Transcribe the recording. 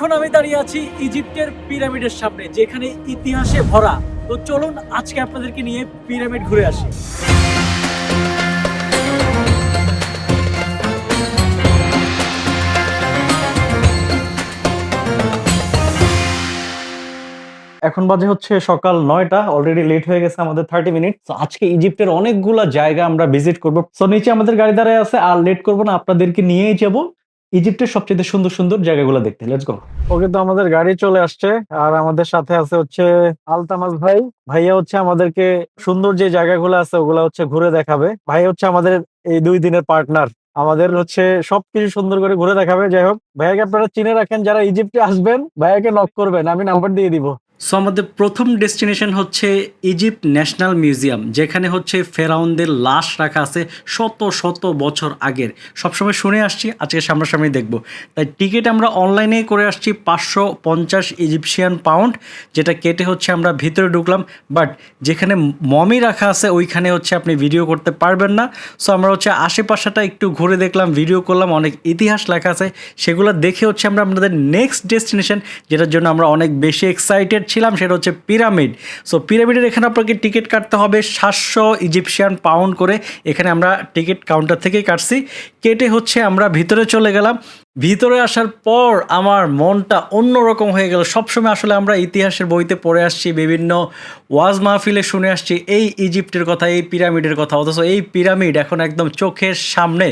এখন আমি দাঁড়িয়ে আছি ইজিপ্টের পিরামিডের সামনে, যেখানে ইতিহাসে ভরা। তো চলুন আজকে আপনাদেরকে নিয়ে পিরামিড ঘুরে আসি। এখন বাজে হচ্ছে সকাল 9টা, অলরেডি লেট হয়ে গেছে আমাদের 30 মিনিট। তো আজকে ইজিপ্টের অনেকগুলা জায়গা আমরা ভিজিট করব। তো নিচে আমাদের গাড়ি দাঁড়ায় আছে, আর লেট করবো না, আপনাদেরকে নিয়েই যাব ইজিপ্টের সবচেয়ে সুন্দর সুন্দর জায়গাগুলো দেখতে। Let's go. ওকে, তো আমাদের গাড়ি চলে আসছে, আর আমাদের সাথে আছে হচ্ছে আলতামাস ভাই। ভাইয়া হচ্ছে আমাদেরকে সুন্দর যে জায়গাগুলো আছে ওগুলা হচ্ছে ঘুরে দেখাবে। ভাই হচ্ছে আমাদের এই 2 দিনের পার্টনার, আমাদের হচ্ছে সবকিছু সুন্দর করে ঘুরে দেখাবে। যাই হোক, ভাইয়াকে আপনারা চিনে রাখেন, যারা ইজিপ্টে আসবেন ভাইয়াকে নক করবেন, আমি নাম্বার দিয়ে দিব। সো আমাদের প্রথম ডেস্টিনেশন হচ্ছে ইজিপ্ট ন্যাশনাল মিউজিয়াম, যেখানে হচ্ছে ফেরাউনদের লাশ রাখা আছে শত শত বছর আগের। সবসময় শুনে আসছি, আজকে সামনাসামনি দেখব। তাই টিকিট আমরা অনলাইনে করে আসছি 550 ইজিপশিয়ান পাউন্ড, যেটা কেটে হচ্ছে আমরা ভিতরে ঢুকলাম। বাট যেখানে মমি রাখা আছে ওইখানে হচ্ছে আপনি ভিডিও করতে পারবেন না। সো আমরা হচ্ছে আশেপাশটা একটু ঘুরে দেখলাম, ভিডিও করলাম, অনেক ইতিহাস লেখা আছে সেগুলো দেখে হচ্ছে আমরা আপনাদের নেক্সট ডেস্টিনেশন, যেটার জন্য আমরা অনেক বেশি এক্সাইটেড ছিলাম, সেটা হচ্ছে পিরামিড। সো পিরামিডের এখানে আপনাকে টিকিট কাটতে হবে 700 ইজিপশিয়ান পাউন্ড করে। এখানে আমরা টিকিট কাউন্টার থেকেই কাটছি। কেটে হচ্ছে আমরা ভিতরে চলে গেলাম। ভিতরে আসার পর আমার মনটা অন্যরকম হয়ে গেল। সবসময় আসলে আমরা ইতিহাসের বইতে পড়ে আসছি, বিভিন্ন ওয়াজ মাহফিলে শুনে আসছি এই ইজিপ্টের কথা, এই পিরামিডের কথা, অথচ এই পিরামিড এখন একদম চোখের সামনে।